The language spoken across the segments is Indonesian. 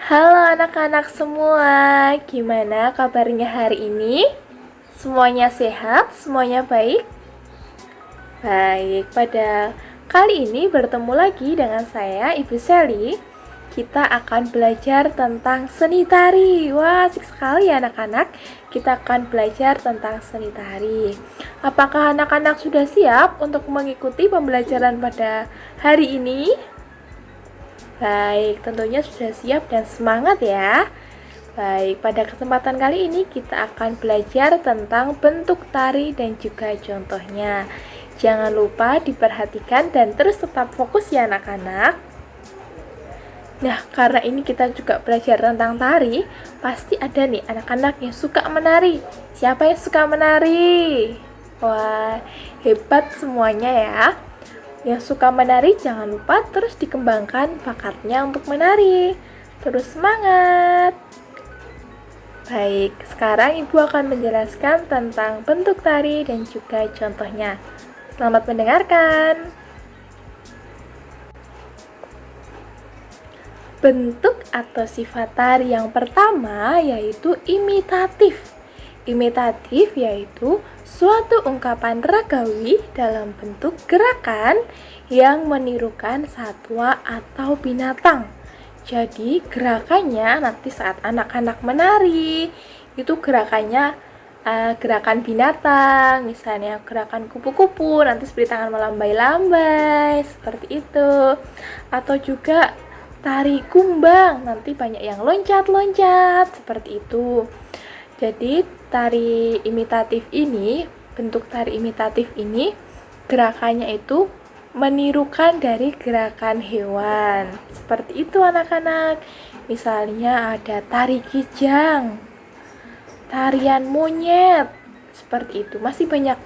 Halo anak-anak semua, gimana kabarnya hari ini? Semuanya sehat? Semuanya baik? Baik, pada kali ini bertemu lagi dengan saya, Ibu Sally. Kita akan belajar tentang seni tari. Wah, asik sekali ya anak-anak. Kita akan belajar tentang seni tari. Apakah anak-anak sudah siap untuk mengikuti pembelajaran pada hari ini? Baik, tentunya sudah siap dan semangat ya. Baik, pada kesempatan kali ini kita akan belajar tentang bentuk tari dan juga contohnya. Jangan lupa diperhatikan dan terus tetap fokus ya anak-anak. Nah, karena ini kita juga belajar tentang tari, pasti ada nih anak-anak yang suka menari. Siapa yang suka menari? Wah, hebat semuanya ya. Yang suka menari jangan lupa terus dikembangkan bakatnya untuk menari. Terus semangat! Baik, sekarang Ibu akan menjelaskan tentang bentuk tari dan juga contohnya. Selamat mendengarkan. Bentuk atau sifat tari yang pertama yaitu imitatif. Imitatif yaitu suatu ungkapan ragawi dalam bentuk gerakan yang menirukan satwa atau binatang. Jadi gerakannya nanti saat anak-anak menari itu gerakannya gerakan binatang, misalnya gerakan kupu-kupu nanti seperti tangan melambai-lambai seperti itu, atau juga tari kumbang nanti banyak yang loncat-loncat seperti itu. Jadi bentuk tari imitatif ini gerakannya itu menirukan dari gerakan hewan. Seperti itu anak-anak. Misalnya ada tari kijang, tarian monyet, seperti itu. Masih banyak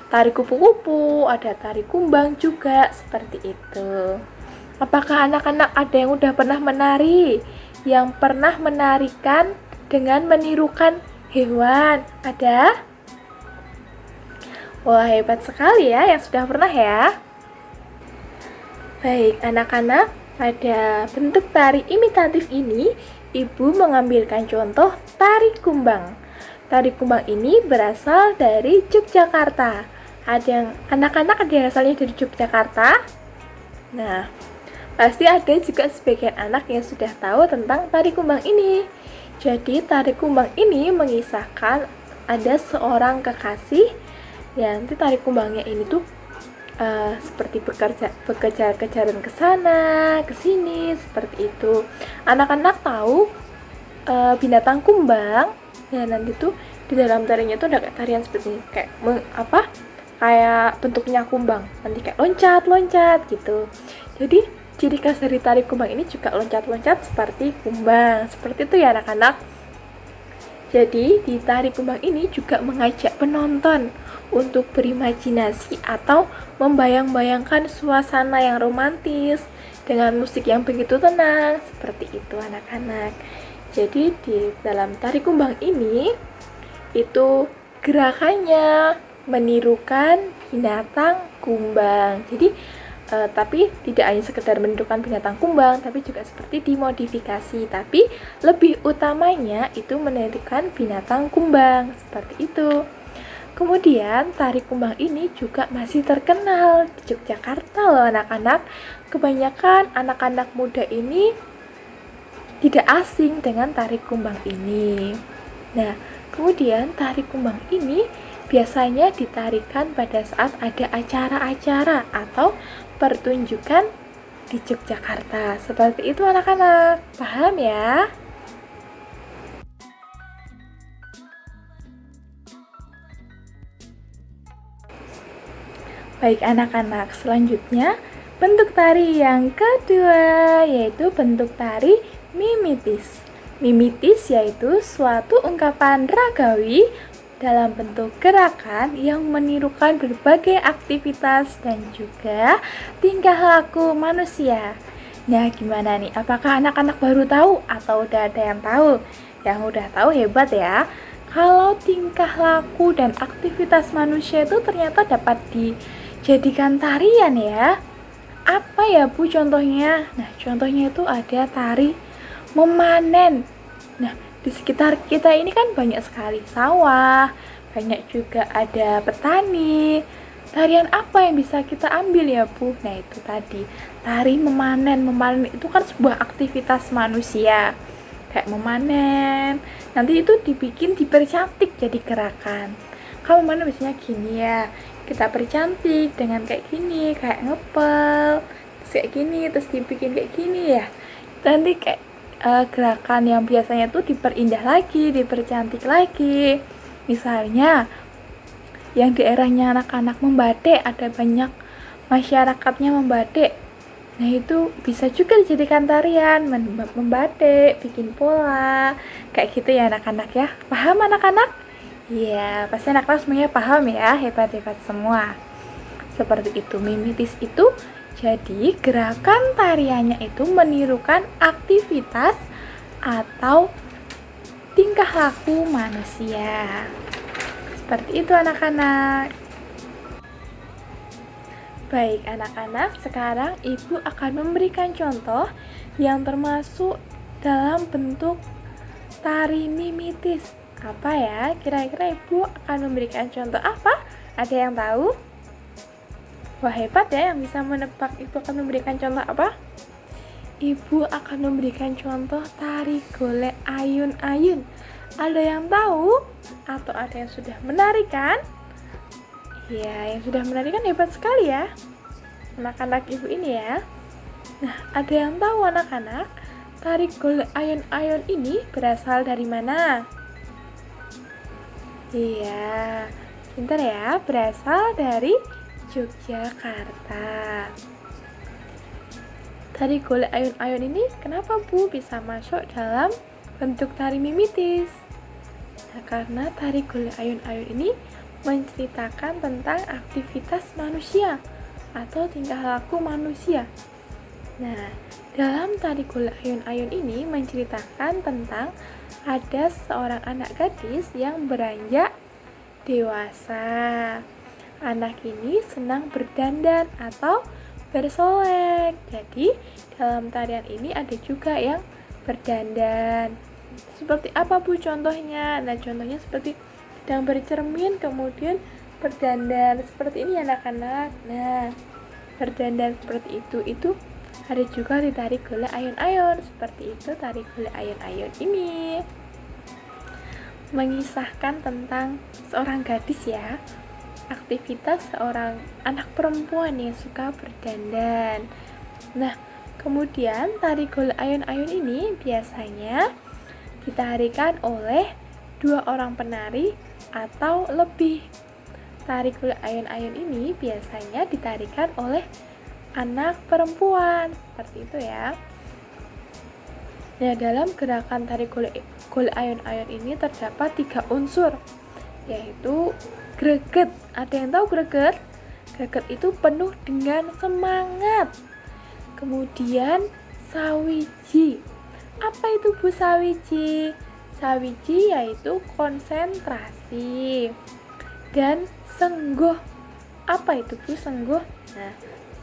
tari kupu-kupu, ada tari kumbang juga, seperti itu. Apakah anak-anak ada yang udah pernah menari? Yang pernah menarikan dengan menirukan hewan? Ada? Wah, hebat sekali ya yang sudah pernah ya. Baik, anak-anak, pada bentuk tari imitatif ini, Ibu mengambilkan contoh tari kumbang. Tari kumbang ini berasal dari Yogyakarta. Anak-anak ada yang asalnya dari Yogyakarta? Nah, pasti ada juga sebagian anak yang sudah tahu tentang tari kumbang ini. Jadi, tari kumbang ini mengisahkan ada seorang kekasih. Ya, nanti tari kumbangnya ini tuh seperti berkejar-kejaran ke sana, ke sini, seperti itu. Anak-anak tahu binatang kumbang. Ya, nanti tuh di dalam tarinya tuh ada tarian seperti ini, kayak bentuknya kumbang. Nanti kayak loncat-loncat gitu. Jadi ciri khas dari tari kumbang ini juga loncat-loncat seperti kumbang. Seperti itu ya anak-anak. Jadi di tari kumbang ini juga mengajak penonton untuk berimajinasi atau membayang-bayangkan suasana yang romantis dengan musik yang begitu tenang, seperti itu anak-anak. Jadi di dalam tari kumbang ini itu gerakannya menirukan binatang kumbang. Jadi tapi tidak hanya sekedar menirukan binatang kumbang, tapi juga seperti dimodifikasi. Tapi lebih utamanya itu menirukan binatang kumbang, seperti itu. Kemudian tari kumbang ini juga masih terkenal di Yogyakarta loh anak-anak. Kebanyakan anak-anak muda ini tidak asing dengan tari kumbang ini. Nah, kemudian tari kumbang ini biasanya ditarikan pada saat ada acara-acara atau pertunjukan di Yogyakarta. Seperti itu anak-anak. Paham ya? Baik anak-anak, selanjutnya bentuk tari yang kedua yaitu bentuk tari mimitis. Mimitis yaitu suatu ungkapan ragawi dalam bentuk gerakan yang menirukan berbagai aktivitas dan juga tingkah laku manusia. Nah, gimana nih? Apakah anak-anak baru tahu atau udah ada yang tahu? Yang udah tahu hebat ya. Kalau tingkah laku dan aktivitas manusia itu ternyata dapat dijadikan tarian ya. Apa ya Bu contohnya? Nah, contohnya itu ada tari memanen. Nah, di sekitar kita ini kan banyak sekali sawah, banyak juga ada petani. Tarian apa yang bisa kita ambil ya Bu? Nah itu tadi, tari memanen. Memanen itu kan sebuah aktivitas manusia, kayak memanen. Nanti itu dipercantik jadi gerakan. Kamu memanen biasanya gini ya, kita percantik dengan kayak gini, kayak ngepel, terus kayak gini, terus dibikin kayak gini ya. Nanti kayak gerakan yang biasanya tuh diperindah lagi, dipercantik lagi. Misalnya yang daerahnya anak-anak membatik, ada banyak masyarakatnya membatik. Nah itu bisa juga dijadikan tarian, membatik, bikin pola, kayak gitu ya anak-anak ya. Paham anak-anak? Iya, pasti anak-anak semuanya paham ya, hebat-hebat semua. Seperti itu, mimitis itu jadi gerakan tariannya itu menirukan aktivitas atau tingkah laku manusia. Seperti itu anak-anak. Baik anak-anak, sekarang Ibu akan memberikan contoh yang termasuk dalam bentuk tari mimitis. Apa ya? Kira-kira Ibu akan memberikan contoh apa? Ada yang tahu? Wah hebat ya yang bisa menebak. Ibu akan memberikan contoh apa? Ibu akan memberikan contoh tari golek ayun-ayun. Ada yang tahu? Atau ada yang sudah menarikan? Ya, yang sudah menarikan hebat sekali ya anak-anak Ibu ini ya. Nah, ada yang tahu anak-anak tari golek ayun-ayun ini berasal dari mana? Iya, pintar ya, berasal dari Yogyakarta. Tari golek ayun-ayun ini kenapa Bu bisa masuk dalam bentuk tari mimitis? Nah, karena tari golek ayun-ayun ini menceritakan tentang aktivitas manusia atau tingkah laku manusia. Nah, dalam tari golek ayun-ayun ini menceritakan tentang ada seorang anak gadis yang beranjak dewasa. Anak ini senang berdandan atau bersolek. Jadi, dalam tarian ini ada juga yang berdandan. Seperti apa Bu contohnya? Nah, contohnya seperti sedang bercermin kemudian berdandan seperti ini anak-anak. Nah, berdandan seperti itu ada juga di tari golek ayun-ayun. Seperti itu tari golek ayun-ayun ini mengisahkan tentang seorang gadis ya, aktivitas seorang anak perempuan yang suka berdandan. Nah, kemudian tari golek ayun-ayun ini biasanya ditarikan oleh 2 orang penari atau lebih. Tari golek ayun-ayun ini biasanya ditarikan oleh anak perempuan, seperti itu ya. Nah, dalam gerakan tari golek ayun-ayun ini terdapat 3 unsur, yaitu greget. Ada yang tahu greget? Greget itu penuh dengan semangat. Kemudian sawiji. Apa itu Bu sawiji? Sawiji yaitu konsentrasi. Dan sengguh. Apa itu Bu sengguh? Nah,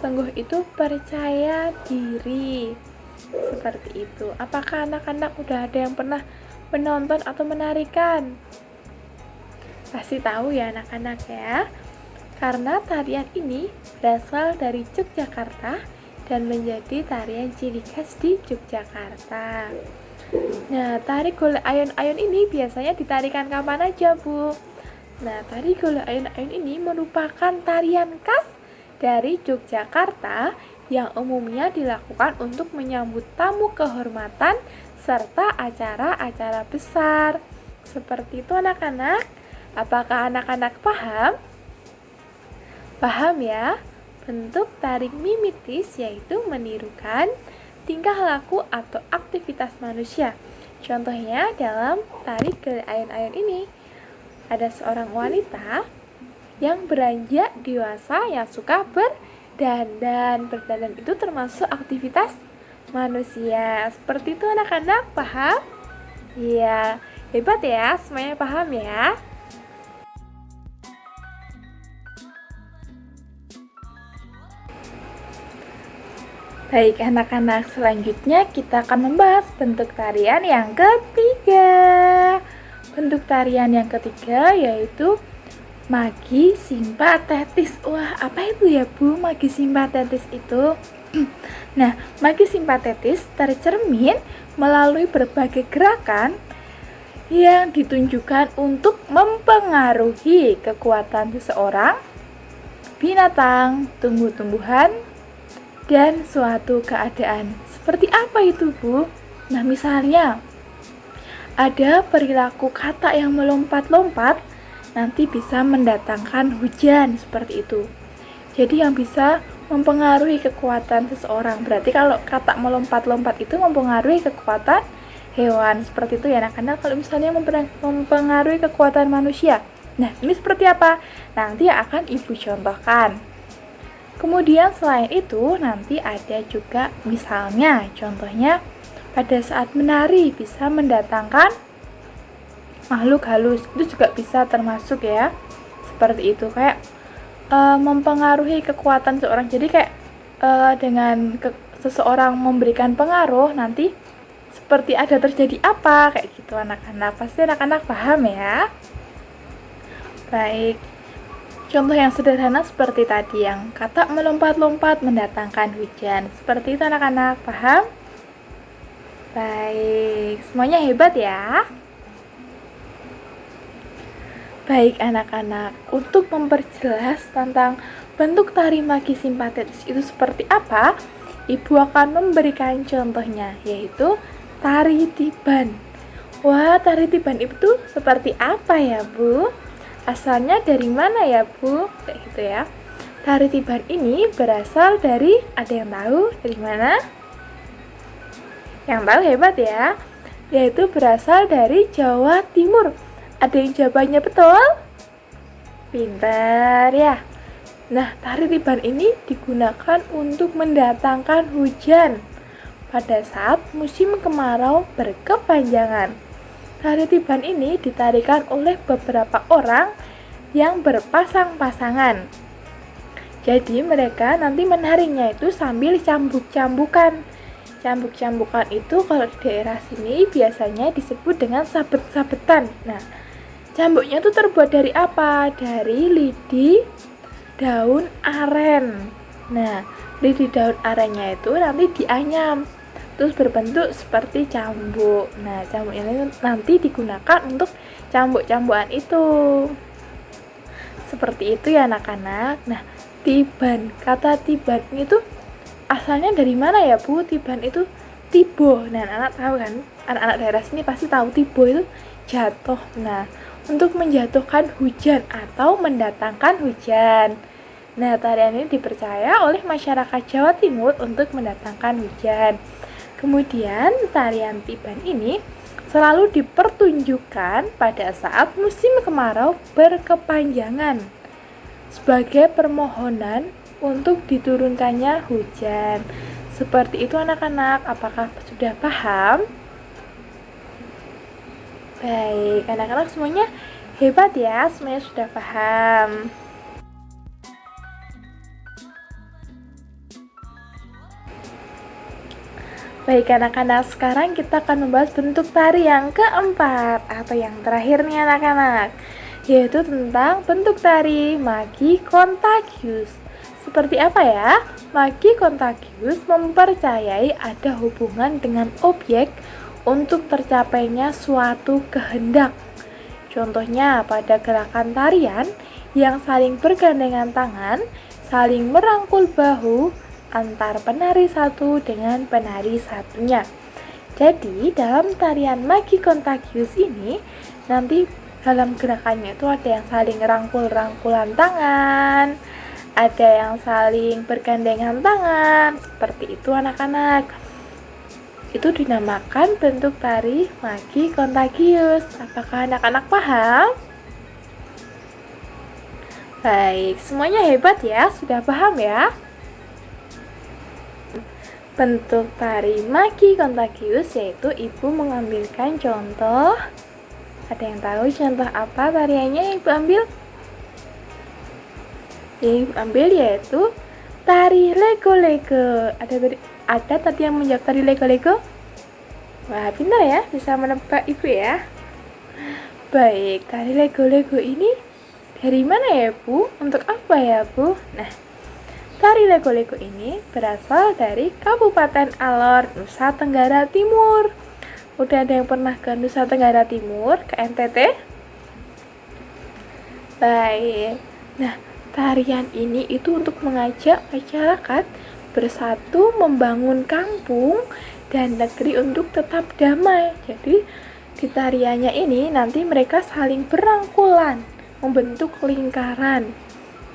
sengguh itu percaya diri. Seperti itu. Apakah anak-anak udah ada yang pernah menonton atau menarikan? Pasti tahu ya anak-anak ya. Karena tarian ini berasal dari Yogyakarta dan menjadi tarian ciri khas di Yogyakarta. Nah, tari golek ayun-ayun ini biasanya ditarikan kapan aja, Bu? Nah, tari golek ayun-ayun ini merupakan tarian khas dari Yogyakarta yang umumnya dilakukan untuk menyambut tamu kehormatan serta acara-acara besar. Seperti itu anak-anak. Apakah anak-anak paham? Paham ya? Bentuk tari mimitis yaitu menirukan tingkah laku atau aktivitas manusia. Contohnya dalam tari golek ayun-ayun ini ada seorang wanita yang beranjak dewasa yang suka berdandan. Berdandan itu termasuk aktivitas manusia. Seperti itu anak-anak, paham? Iya, hebat ya, semuanya paham ya. Baik anak-anak, selanjutnya kita akan membahas bentuk tarian yang ketiga. Bentuk tarian yang ketiga yaitu magi simpatetis. Wah, apa itu ya Bu, magi simpatetis itu? Nah, magi simpatetis tercermin melalui berbagai gerakan yang ditunjukkan untuk mempengaruhi kekuatan seseorang, binatang, tumbuh-tumbuhan, dan suatu keadaan. Seperti apa itu, Bu? Nah, misalnya ada perilaku kata yang melompat-lompat, nanti bisa mendatangkan hujan, seperti itu. Jadi yang bisa mempengaruhi kekuatan seseorang. Berarti kalau kata melompat-lompat itu mempengaruhi kekuatan hewan, seperti itu ya anak-anak. Kalau misalnya mempengaruhi kekuatan manusia, nah ini seperti apa? Nanti akan Ibu contohkan. Kemudian selain itu nanti ada juga misalnya contohnya pada saat menari bisa mendatangkan makhluk halus, itu juga bisa termasuk ya, seperti itu, kayak mempengaruhi kekuatan seorang. Jadi kayak dengan seseorang memberikan pengaruh, nanti seperti ada terjadi apa, kayak gitu anak-anak. Pasti anak-anak paham ya. Baik, contoh yang sederhana seperti tadi, yang kata melompat-lompat mendatangkan hujan. Seperti itu anak-anak, paham? Baik, semuanya hebat ya. Baik anak-anak, untuk memperjelas tentang bentuk tari magi simpatetis itu seperti apa, Ibu akan memberikan contohnya, yaitu tari tiban. Wah, tari tiban itu seperti apa ya Bu? Asalnya dari mana ya Bu? Kayak gitu ya. Tari tiban ini berasal dari, ada yang tahu dari mana? Yang tahu hebat ya. Yaitu berasal dari Jawa Timur. Ada yang jawabannya betul? Pintar ya. Nah, tari tiban ini digunakan untuk mendatangkan hujan pada saat musim kemarau berkepanjangan. Tari tiban ini ditarikan oleh beberapa orang yang berpasang-pasangan. Jadi mereka nanti menarinya itu sambil cambuk-cambukan. Cambuk-cambukan itu kalau di daerah sini biasanya disebut dengan sabet-sabetan. Nah, cambuknya itu terbuat dari apa? Dari lidi daun aren. Nah, lidi daun arennya itu nanti dianyam, terus berbentuk seperti cambuk. Nah, cambuk ini nanti digunakan untuk cambuk-cambukan itu. Seperti itu ya anak-anak. Nah, tiban, kata tiban itu asalnya dari mana ya Bu? Tiban itu tibo. Nah, anak-anak tahu kan? Anak-anak daerah sini pasti tahu tibo itu jatuh. Nah, untuk menjatuhkan hujan atau mendatangkan hujan. Nah, tarian ini dipercaya oleh masyarakat Jawa Timur untuk mendatangkan hujan. Kemudian, tarian tiban ini selalu dipertunjukkan pada saat musim kemarau berkepanjangan sebagai permohonan untuk diturunkannya hujan. Seperti itu anak-anak, apakah sudah paham? Baik, anak-anak semuanya hebat ya, semuanya sudah paham. Baik anak-anak, sekarang kita akan membahas bentuk tari yang keempat atau yang terakhir nih anak-anak, yaitu tentang bentuk tari magi kontagius. Seperti apa ya? Magi kontagius mempercayai ada hubungan dengan objek untuk tercapainya suatu kehendak. Contohnya pada gerakan tarian yang saling bergandengan tangan, saling merangkul bahu antar penari satu dengan penari satunya. Jadi dalam tarian magi kontagius ini nanti dalam gerakannya itu ada yang saling rangkul-rangkulan tangan, ada yang saling bergandengan tangan, seperti itu anak-anak. Itu dinamakan bentuk tari magi kontagius. Apakah anak-anak paham? Baik, semuanya hebat ya, sudah paham ya? Bentuk tari magi kontagius yaitu Ibu mengambilkan contoh. Ada yang tahu contoh apa tariannya yang Ibu ambil? Yang Ibu ambil yaitu tari lego-lego. Ada Ada tadi yang menjawab tadi Lego-Lego? Wah, pintar ya, bisa menebak Ibu ya. Baik, tari Lego-Lego ini dari mana ya Bu? Untuk apa ya Bu? Nah, tari Lego-Lego ini berasal dari Kabupaten Alor, Nusa Tenggara Timur. Udah ada yang pernah ke Nusa Tenggara Timur, ke NTT? Baik. Nah, tarian ini itu untuk mengajak masyarakat bersatu membangun kampung dan negeri untuk tetap damai. Jadi di tariannya ini nanti mereka saling berangkulan membentuk lingkaran.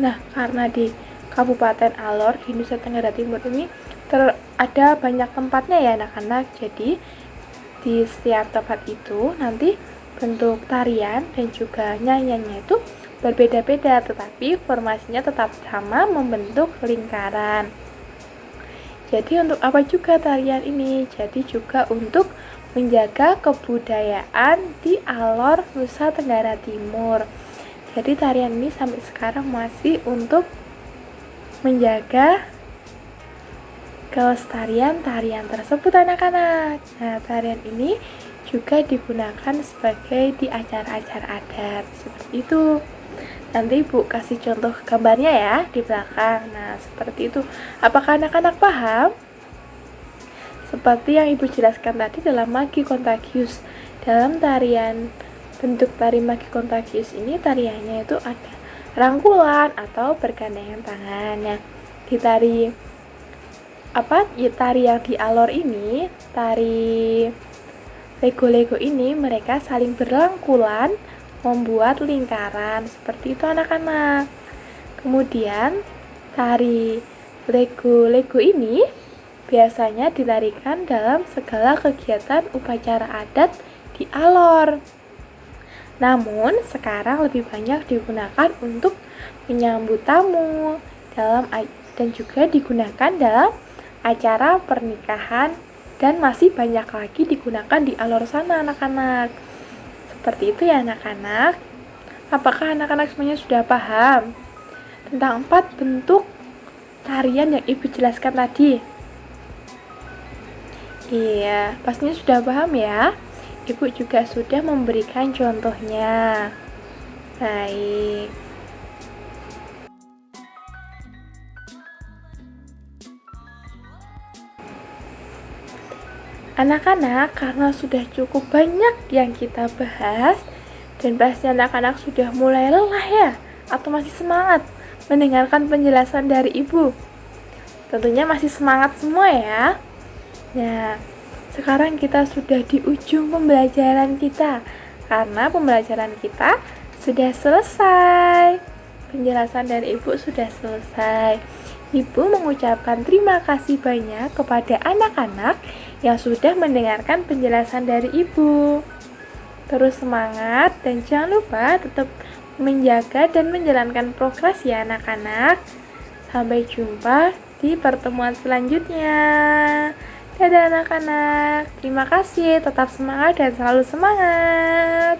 Nah, karena di Kabupaten Alor di Nusa Tenggara Timur ini ada banyak tempatnya ya anak-anak. Jadi di setiap tempat itu nanti bentuk tarian dan juga nyanyiannya itu berbeda-beda, tetapi formasinya tetap sama, membentuk lingkaran. Jadi untuk apa juga tarian ini? Jadi juga untuk menjaga kebudayaan di Alor, Nusa Tenggara Timur. Jadi tarian ini sampai sekarang masih untuk menjaga kelestarian tarian tersebut anak-anak. Nah, tarian ini juga digunakan sebagai di acara-acara adat seperti itu. Nanti Ibu kasih contoh gambarnya ya di belakang. Nah, seperti itu. Apakah anak-anak paham? Seperti yang Ibu jelaskan tadi dalam Magi Kontagius. Dalam tarian bentuk tari Magi Kontagius ini tariannya itu ada rangkulan atau bergandengan tangan. Nah, di tari tari yang di Alor ini, tari Lego-Lego ini mereka saling berangkulan membuat lingkaran seperti itu anak-anak. Kemudian tari Lego-Lego ini biasanya ditarikan dalam segala kegiatan upacara adat di Alor. Namun sekarang lebih banyak digunakan untuk menyambut tamu dan juga digunakan dalam acara pernikahan dan masih banyak lagi digunakan di Alor sana anak-anak. Seperti itu ya anak-anak. Apakah anak-anak semuanya sudah paham tentang 4 bentuk tarian yang Ibu jelaskan tadi? Iya, pastinya sudah paham ya. Ibu juga sudah memberikan contohnya. Baik. Anak-anak, karena sudah cukup banyak yang kita bahas dan pasti anak-anak sudah mulai lelah ya, atau masih semangat mendengarkan penjelasan dari Ibu. Tentunya masih semangat semua ya. Nah, sekarang kita sudah di ujung pembelajaran kita, karena pembelajaran kita sudah selesai. Penjelasan dari Ibu sudah selesai. Ibu mengucapkan terima kasih banyak kepada anak-anak yang sudah mendengarkan penjelasan dari Ibu. Terus semangat dan jangan lupa tetap menjaga dan menjalankan progres ya anak-anak. Sampai jumpa di pertemuan selanjutnya. Dadah anak-anak. Terima kasih, tetap semangat dan selalu semangat.